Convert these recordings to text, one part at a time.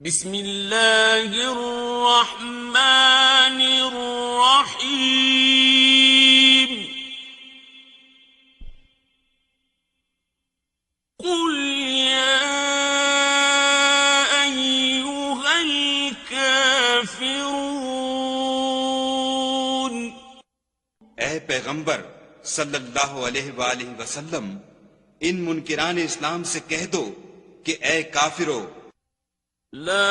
بسم اللہ الرحمن الرحیم قل یا ایھا الکافرون، اے پیغمبر صلی اللہ علیہ وآلہ وسلم، ان منکران اسلام سے کہہ دو کہ اے کافرو، لا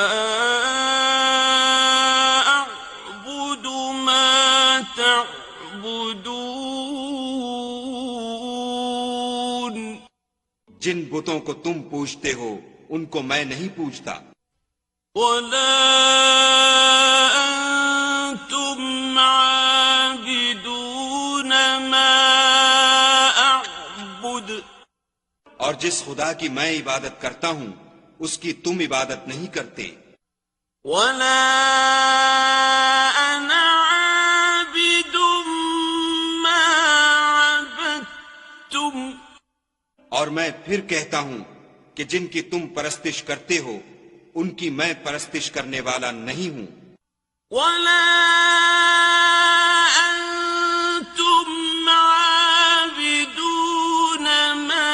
اعبد ما تعبدون، جن بتوں کو تم پوجتے ہو ان کو میں نہیں پوجتا، ولا انتم عابدون ما اعبد، اور جس خدا کی میں عبادت کرتا ہوں اس کی تم عبادت نہیں کرتے، ولا انا عابد ما عبدتم، اور میں پھر کہتا ہوں کہ جن کی تم پرستش کرتے ہو ان کی میں پرستش کرنے والا نہیں ہوں، ولا انتم عابدون ما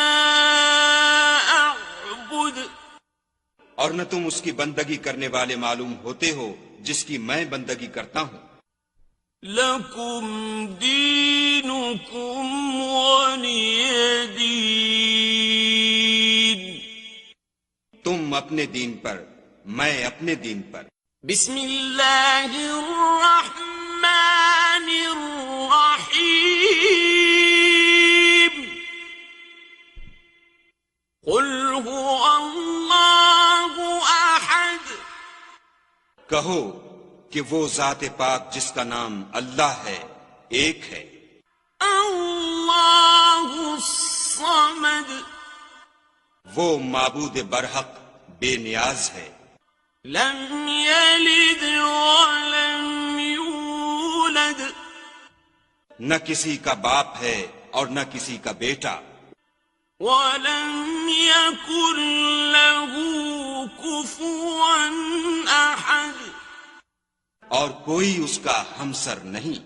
اعبد، اور نہ تم اس کی بندگی کرنے والے معلوم ہوتے ہو جس کی میں بندگی کرتا ہوں، لکم دینکم ولی دین، تم اپنے دین پر میں اپنے دین پر۔ بسم اللہ الرحمن الرحیم قل هو اللہ احد، کہو کہ وہ ذات پاک جس کا نام اللہ ہے ایک ہے، اللہ الصمد، وہ معبود برحق بے نیاز ہے، لم یلد ولم یولد، نہ کسی کا باپ ہے اور نہ کسی کا بیٹا، ولم یکن له کفوا احد، اور کوئی اس کا ہمسر نہیں۔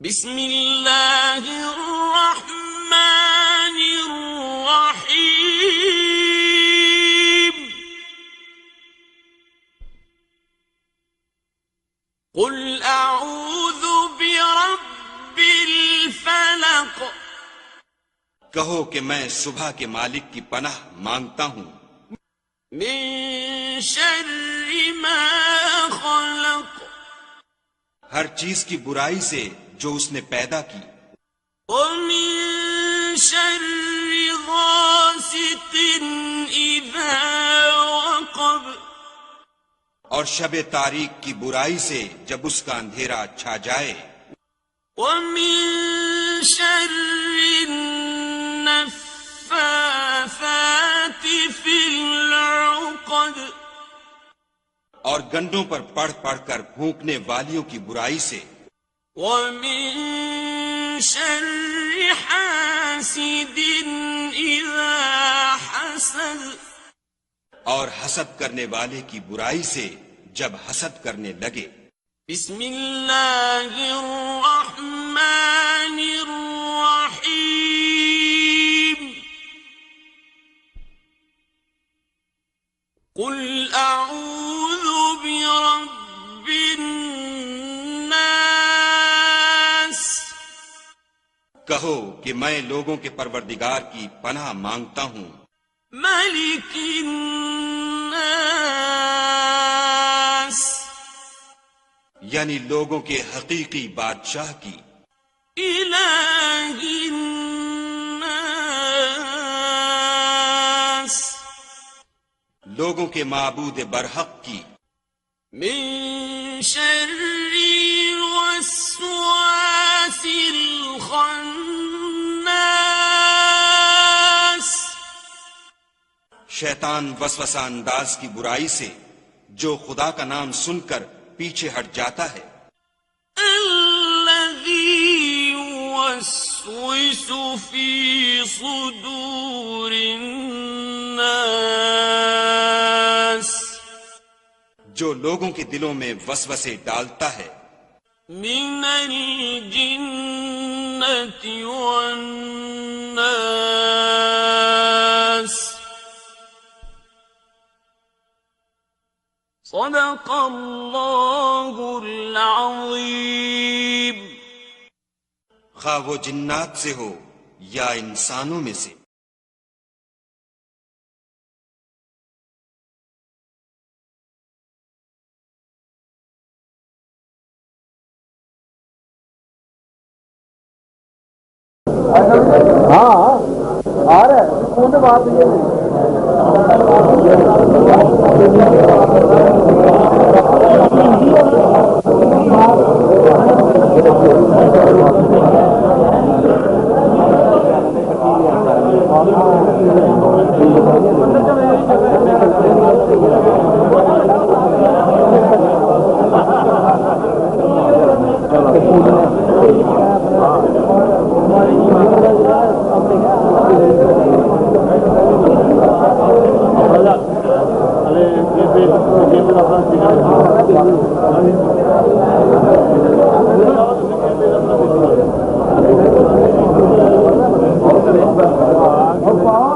بسم اللہ الرحمن الرحیم قل اعوذ برب الفلق، کہو کہ میں صبح کے مالک کی پناہ مانگتا ہوں، من شر ما خلق، ہر چیز کی برائی سے جو اس نے پیدا کی، ومن شر غاسق اذا وقب، اور شب تاریک کی برائی سے جب اس کا اندھیرا چھا جائے، ومن شر النفاثات في العقد، اور گنڈوں پر پڑھ پڑھ کر پھونکنے والیوں کی برائی سے، ومن شر حاسد اذا حسد، اور حسد کرنے والے کی برائی سے جب حسد کرنے لگے۔ بسم اللہ الرحمن الرحیم قل اعوذ برب الناس، کہو کہ میں لوگوں کے پروردگار کی پناہ مانگتا ہوں، ملک الناس، یعنی لوگوں کے حقیقی بادشاہ کی، الہ الناس، لوگوں کے معبود برحق کی، من شر الوسواس الخناس، شیطان وسوسہ انداز کی برائی سے جو خدا کا نام سن کر پیچھے ہٹ جاتا ہے، الذی یوسوس فی صدور الناس، جو لوگوں کے دلوں میں وسوسے ڈالتا ہے من الجنة والناس صدق اللہ العظیم خواہ وہ جنات سے ہو یا انسانوں میں سے ہاں آ رہا ہے کون سی بات یہ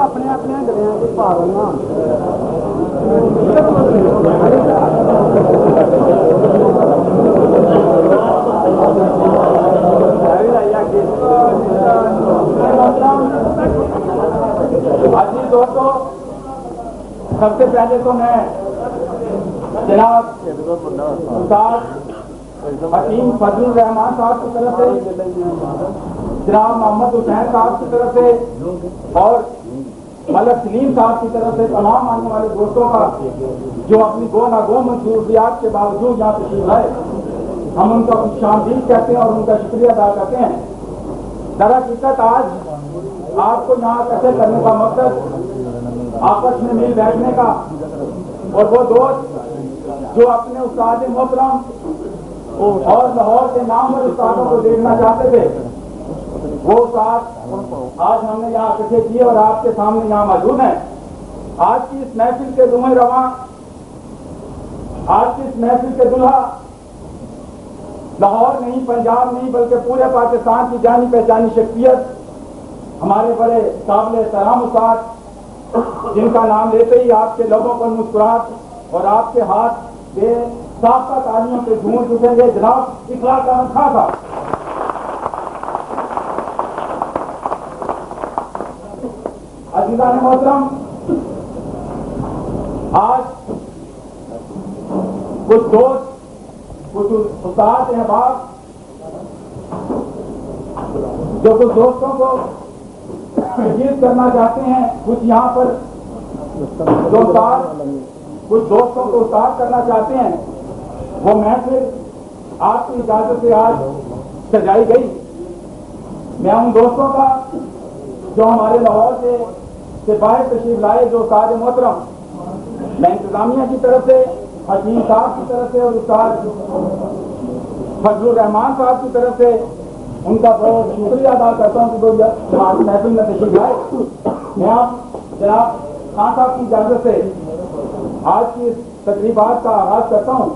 اپنے اپنے گلیاں کے پا لینا دوستوں سب سے پہلے تو میں جناب استاد حکیم فضل الرحمان صاحب کی طرف سے جناب محمد حسین صاحب کی طرف سے اور ملک سلیم صاحب کی طرف سے تمام آنے والے دوستوں کا جو اپنی گو ناگو منصوبیات کے باوجود یہاں تشریف لائے ہم ان کا خوش آمدید کہتے ہیں اور ان کا شکریہ ادا کرتے ہیں. در حقیقت آج آپ کو یہاں اکٹھے کرنے کا مقصد آپس میں مل بیٹھنے کا اور وہ دوست جو اپنے استاد محترم اور لاہور کے نام اور استادوں کو دیکھنا چاہتے تھے وہ استاد آج ہم نے یہاں اکٹھے کیے اور آپ کے سامنے یہاں موجود ہیں. آج کی اس محفل کے دمیں رواں آج کی اس محفل کے دلہا لاہور نہیں پنجاب نہیں بلکہ پورے پاکستان کی جانی پہچانی شخصیت ہمارے بڑے قابل احترام استاد جن کا نام لیتے ہی آپ کے لبوں پر مسکراہٹ اور آپ کے ہاتھ بے سابقہ تالیوں سے گونج اٹھیں گے. جناب اخلاق احمد خان صاحب. عزیزان محترم آج کچھ دوست کچھ استاد احباب جو کچھ دوستوں کو تجویز کرنا چاہتے ہیں کچھ یہاں پر جو استاد کچھ دوستوں کو استاد کرنا چاہتے ہیں وہ محفل آپ کی اجازت سے آج سجائی گئی. میں ان دوستوں کا جو ہمارے لاہور سے باہر تشریف لائے جو استاد محترم میں انتظامیہ کی طرف سے حکیم صاحب کی طرف سے اور استاد فضل الرحمان صاحب کی طرف سے ان کا بہت شکریہ ادا کرتا ہوں کہ وہ ہماری محفل میں تشریف لائے. میں آپ جناب خان صاحب کی اجازت سے آج کی اس تقریبات کا آغاز کرتا ہوں.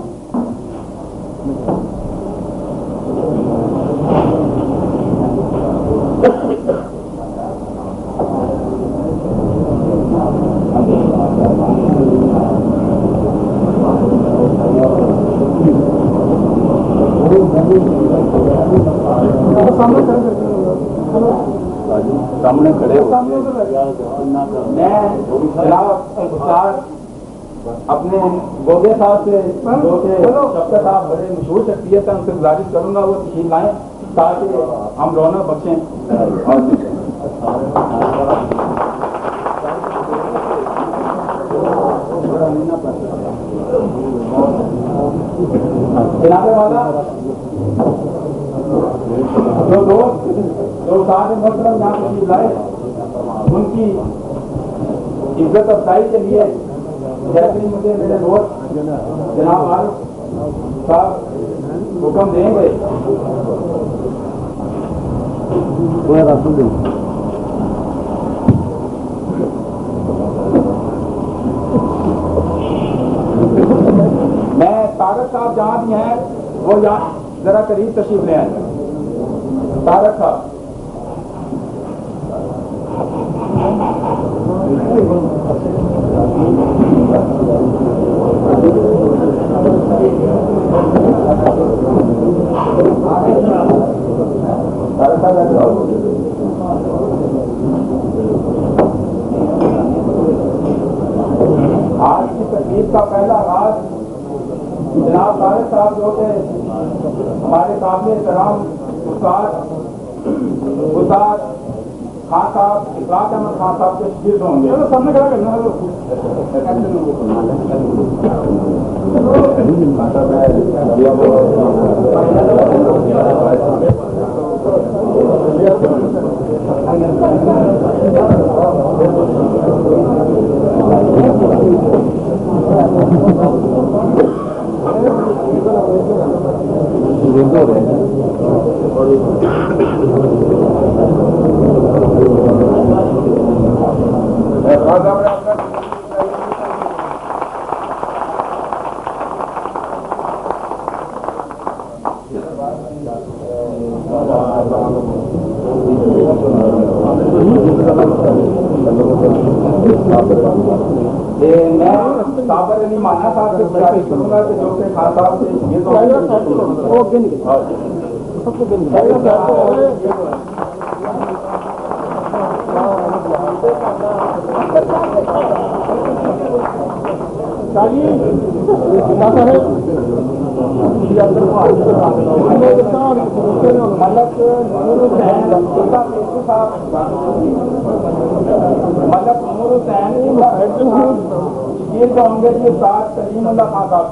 سامنے کھڑے ہو میں جناب اپنے گوگے صاحب سے جو کہ شفقت صاحب بڑے مشہور شخصیت ہیں ان سے گزارش کروں گا وہ تشریف لائیں تاکہ ہم رونق بخشیں. جناب والا جو دوست جو استاد محترم یہاں تشریف لائے ان کی عزت افزائی کے لیے جیسے مجھے میرے دوست جناب عارف صاحب حکم دیں گے میں طارق صاحب جہاں بھی ہیں وہ یہاں ذرا قریب تشریف لے آئیں. طارق صاحب آج کی تقریب کا پہلا آغاز جناب طارق صاحب جو کہ ہمارے قابل احترام استاد خان صاحب اخلاق احمد خان صاحب کے شکریہ ہوں گے. سامنے کھڑا کرنا میں صابر علی مانا صاحب سے گزارش کروں گا کہ جو کہ خان صاحب سے یہ ہوں گے کہ استاد سلیم اللہ خان صاحب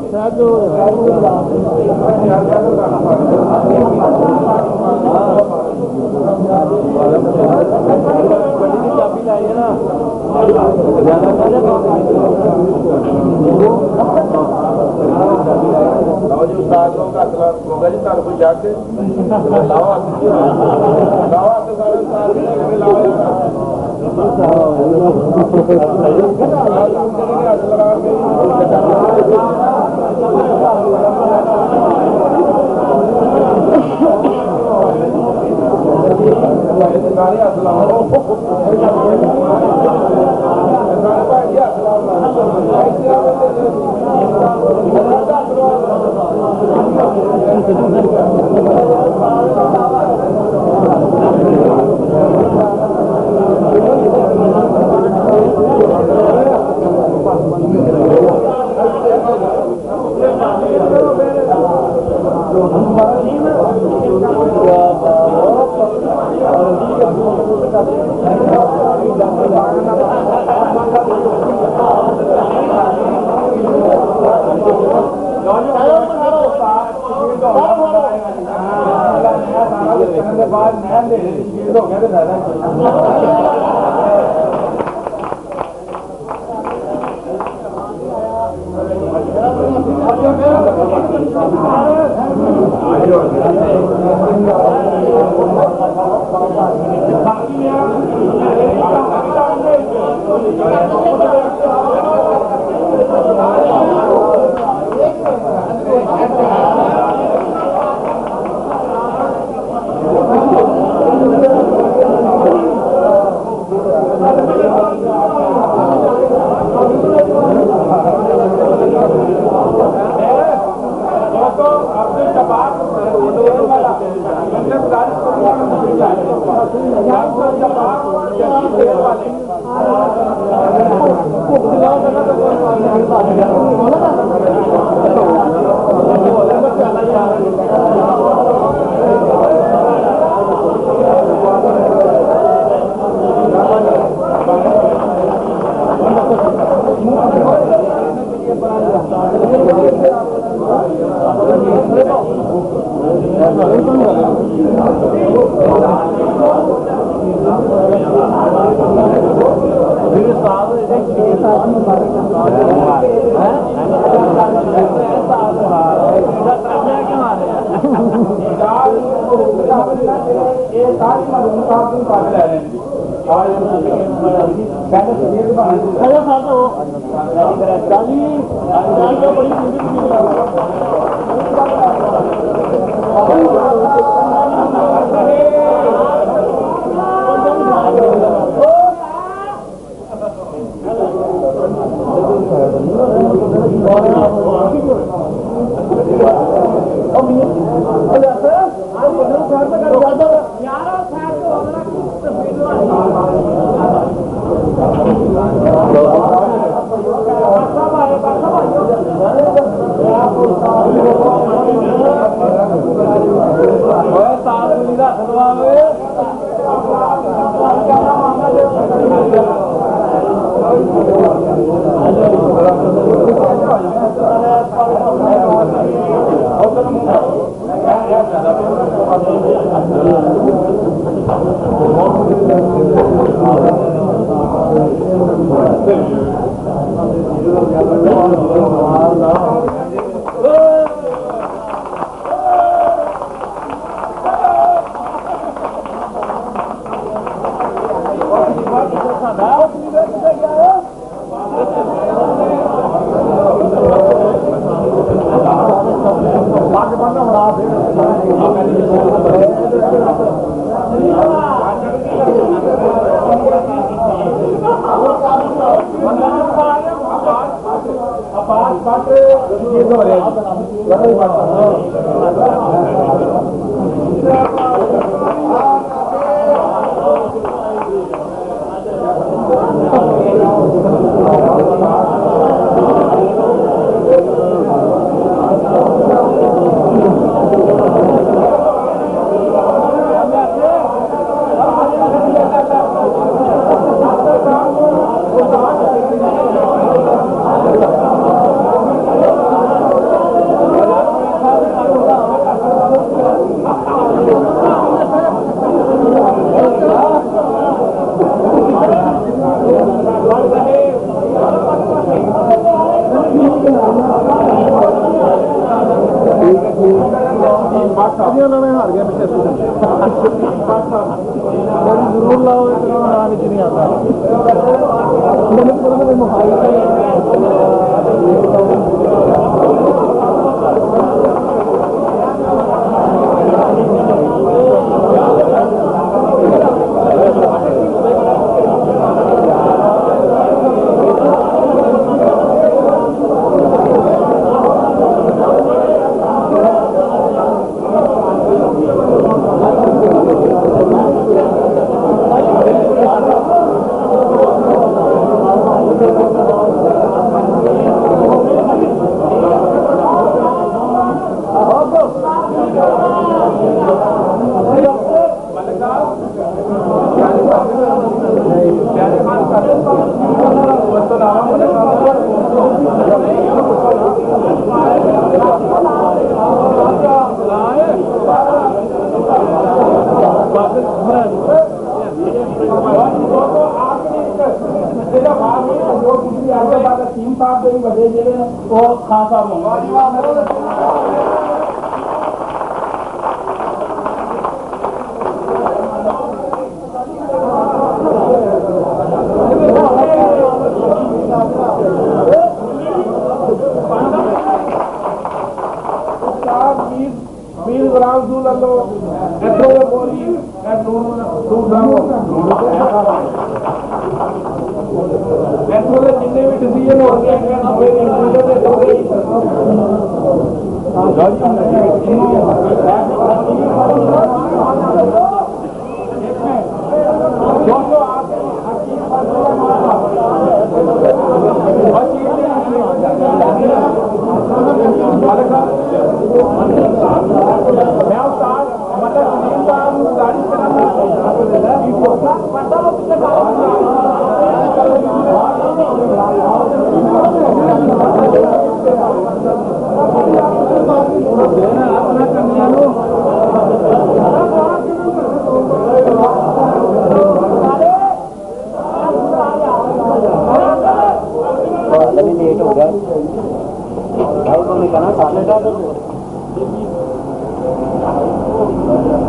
ساری مرحوم صاحب کی پاس لے رہے ہیں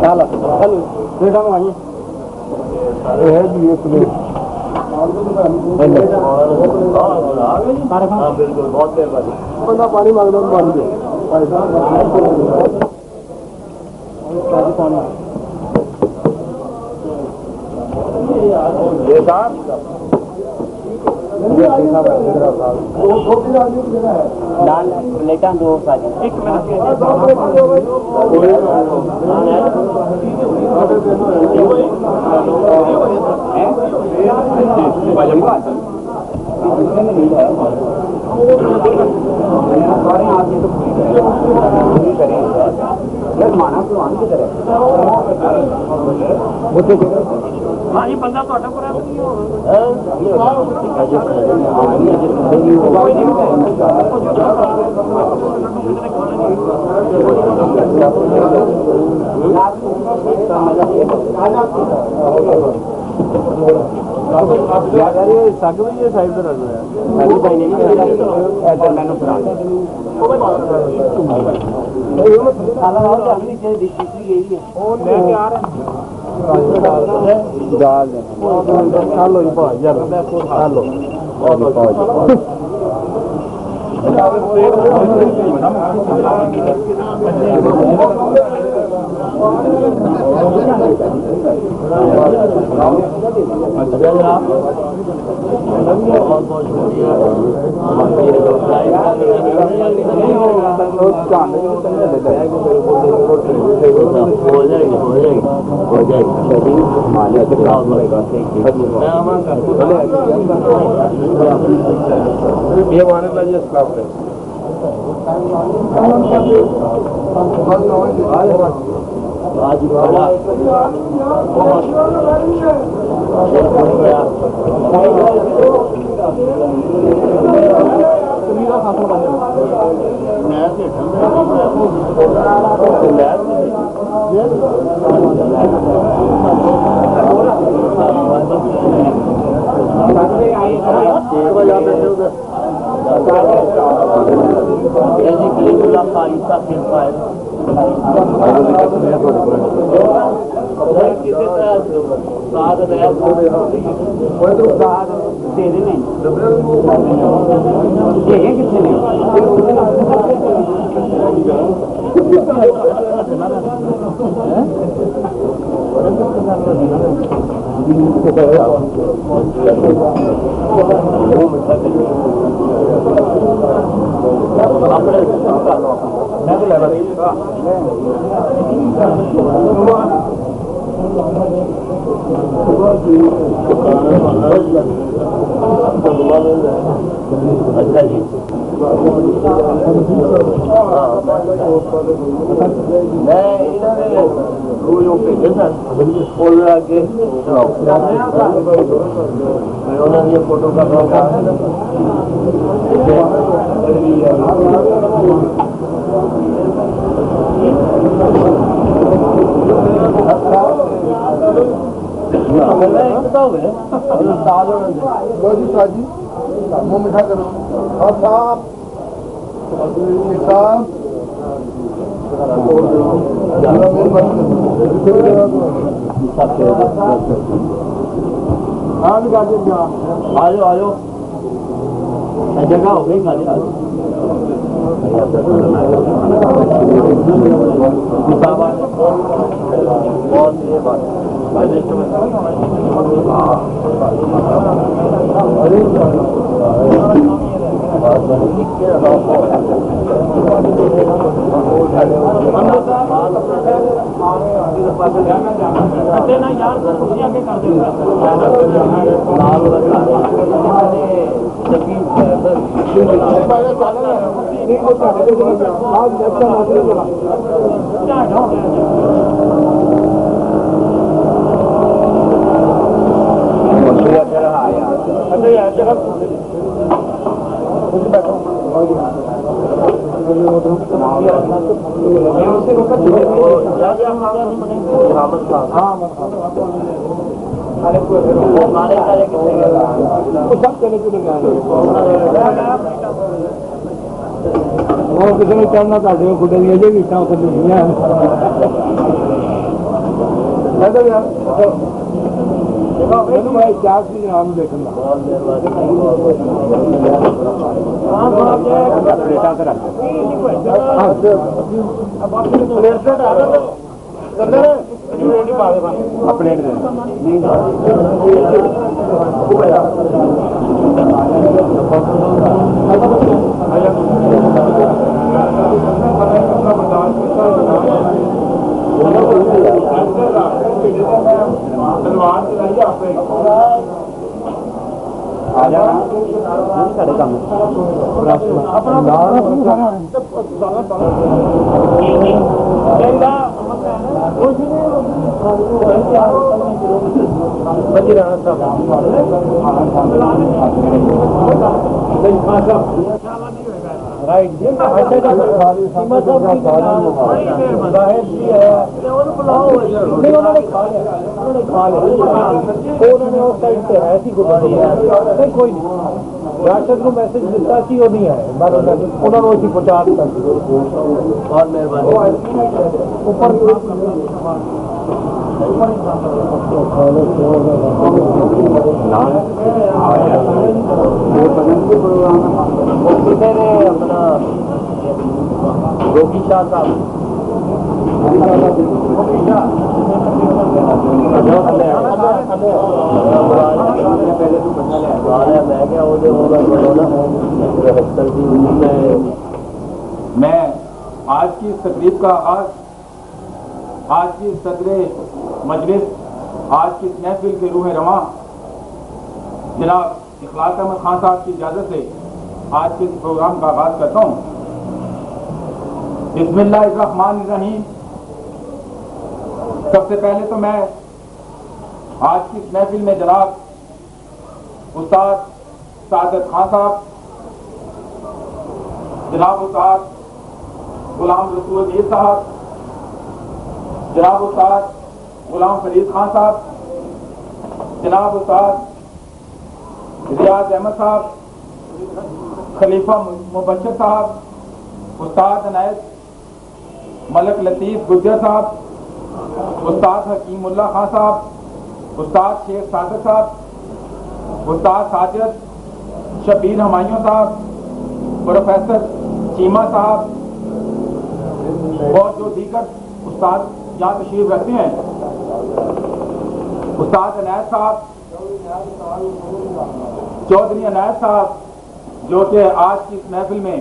چلو پلیٹاں منگائیے ہے جی ایک پلیٹ بالکل بہت مہربانی بندہ پانی مانگنا پانی دے لال پلیٹاں دو ایک ہاں یہ بندہ تو سگ بھی یہ سائڈ پہ یہ ہمارے لیے اسکاف ہے اچھا جی فوٹو کا منہ میٹھا کرو اور صاحب آ جاؤ جگہ ہو گئی خالی بہت یہ بات کسی نے چڑھنا گڈے بھی راشد کو میسج دیتا سی وہ نہیں ہے انہوں نے اسی پہنچا دیتا بہت مہربانی اوپر اپنا روکی شاہ صاحب میں آج کی اس تقریب کا آغاز آج کی صدر مجلس آج کی اس محفل کے روح رواں جناب اخلاص احمد خان صاحب کی اجازت سے آج کے اس پروگرام کا آغاز کرتا ہوں. بسم اللہ الرحمن الرحیم. سب سے پہلے تو میں آج کی اس محفل میں جناب استاد سعادت خان صاحب، جناب استاد غلام رسول میر صاحب، جناب استاد غلام فرید خان صاحب، جناب استاد ریاض احمد صاحب، خلیفہ مبشر صاحب، استاد عنایت ملک لطیف گجر صاحب، استاد حکیم اللہ خان صاحب، استاد شیخ صادق صاحب، استاد ساجد شبیر ہمایوں صاحب، پروفیسر چیمہ صاحب اور جو دیگر استاد یہاں تشریف رکھتے ہیں، استاد عنایت صاحب، چودھری عنایت صاحب جو کہ آج کی اس محفل میں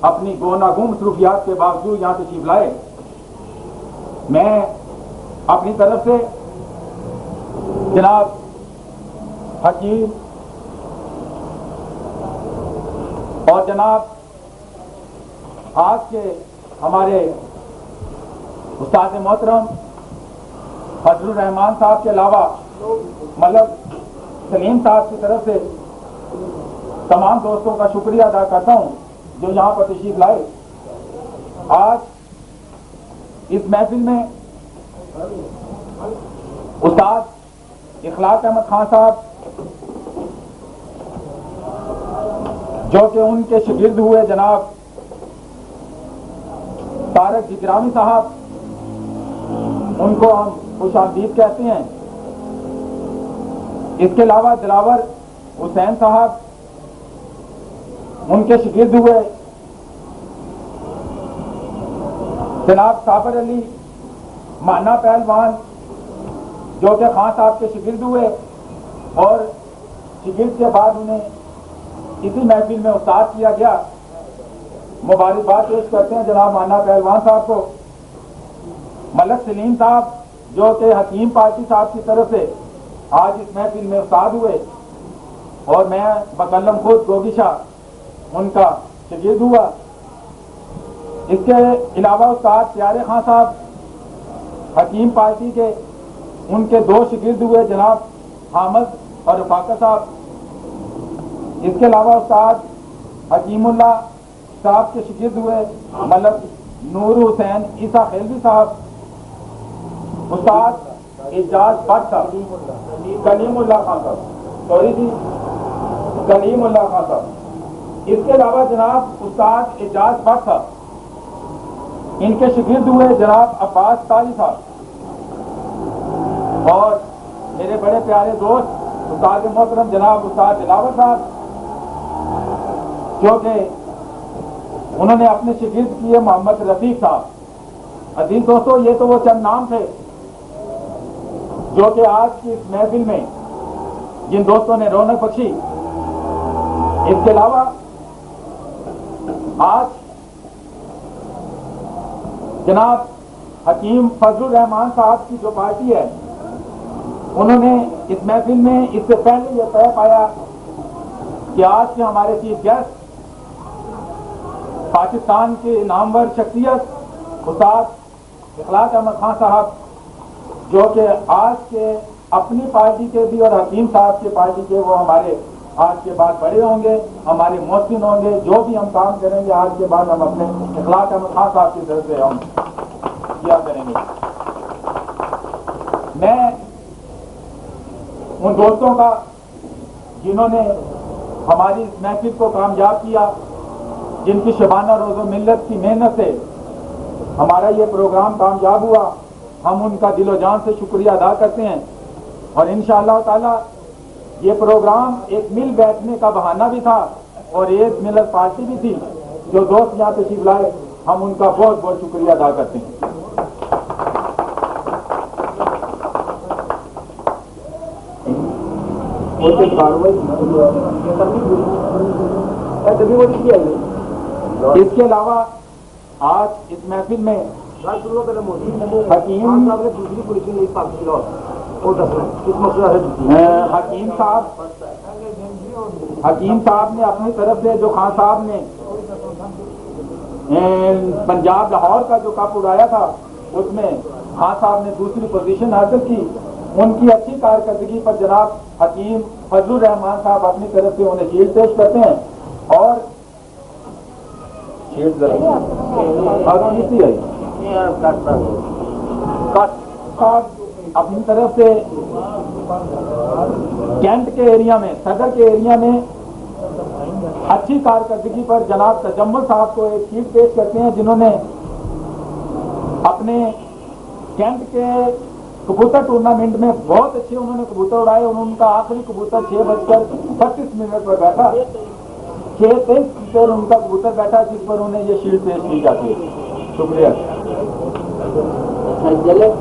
اپنی گوناگون مصروفیات کے باوجود یہاں تشریف لائے. میں اپنی طرف سے جناب حکیم اور جناب آج کے ہمارے استاد محترم فضل الرحمان صاحب کے علاوہ ملک سلیم صاحب کی طرف سے تمام دوستوں کا شکریہ ادا کرتا ہوں جو یہاں پر تشریف لائے. آج اس محفل میں استاد اخلاص احمد خان صاحب جو کہ ان کے شاگرد ہوئے جناب طارق جگرامی صاحب، ان کو ہم خوش آمدید کہتے ہیں. اس کے علاوہ دلاور حسین صاحب، ان کے شاگرد ہوئے جناب صابر علی مانا پہلوان جو کہ خان صاحب کے شاگرد ہوئے اور شاگرد کے بعد انہیں اسی محفل میں استاد کیا گیا. مبارکباد پیش کرتے ہیں جناب مانا پہلوان صاحب کو. ملک سلیم صاحب جو کہ حکیم پارٹی صاحب کی طرف سے آج اس محفل میں استاد ہوئے اور میں بقلم خود گوگی شاہ ان کا شاگرد ہوا. اس کے علاوہ استاد پیارے خان صاحب حکیم پارٹی کے ان کے دو شاگرد ہوئے جناب حامد اور رفاقت صاحب. اس کے علاوہ استاد حکیم اللہ صاحب کے شاگرد ہوئے ملک نور حسین عیسیٰ خیلوی صاحب. استاد اعجاز بٹ صاحب، کلیم اللہ خان صاحب، کلیم اللہ خان صاحب. اس کے علاوہ جناب استاد اعجاز بٹ صاحب، ان کے شاگرد ہوئے جناب عباس تاجی صاحب. اور میرے بڑے پیارے دوست استاد محترم جناب استاد دلاور صاحب، جو کہ انہوں نے اپنے شاگرد کیے محمد رفیق صاحب۔ عزیز دوستوں، یہ تو وہ چند نام تھے جو کہ آج کی اس محفل میں جن دوستوں نے رونق بخشی۔ اس کے علاوہ آج جناب حکیم فضل الرحمان صاحب کی جو پارٹی ہے، انہوں نے اس محفل میں اس سے پہلے یہ طے پایا کہ آج کے ہمارے چیف گیسٹ پاکستان کے نامور شخصیت استاد اخلاق احمد خان صاحب، جو کہ آج کے اپنی پارٹی کے بھی اور حکیم صاحب کی پارٹی کے وہ ہمارے آج کے بعد بڑے ہوں گے، ہمارے محسن ہوں گے۔ جو بھی ہم کام کریں گے آج کے بعد ہم اپنے اخلاق احمد خان صاحب کی طرف سے ہم کیا کریں گے۔ میں ان دوستوں کا جنہوں نے ہماری اس محفل کو کامیاب کیا، جن کی شبانہ روز و ملت کی محنت سے ہمارا یہ پروگرام کامیاب ہوا، ہم ان کا دل و جان سے شکریہ ادا کرتے ہیں۔ اور انشاءاللہ تعالی یہ پروگرام ایک مل بیٹھنے کا بہانہ بھی تھا اور ایک ملت پارٹی بھی تھی۔ جو دوست یہاں تشریف لائے، ہم ان کا بہت بہت شکریہ ادا کرتے ہیں۔ اس کے علاوہ آج اس محفل میں حکیم صاحب نے اپنی طرف سے جو خان صاحب نے پنجاب لاہور کا جو کپ اڑایا تھا، اس میں خان صاحب نے دوسری پوزیشن حاصل کی۔ ان کی اچھی کارکردگی پر جناب حکیم فضل الرحمان صاحب اپنی طرف سے انہیں شیلڈ پیش کرتے ہیں اور اپنی طرف سے کینٹ کے ایریا میں، صدر کے ایریا میں اچھی کارکردگی پر جناب تجمل صاحب کو ایک شیٹ پیش کرتے ہیں، جنہوں نے اپنے کینٹ کے کبوتر ٹورنامنٹ میں بہت اچھے انہوں نے کبوتر اڑائے۔ ان کا آخری کبوتر 6:35 پر بیٹھا، 6:23 پر ان کا کبوتر بیٹھا، جس پر انہیں یہ شیلڈ پیش کی جاتی ہے۔ شکریہ۔ ہے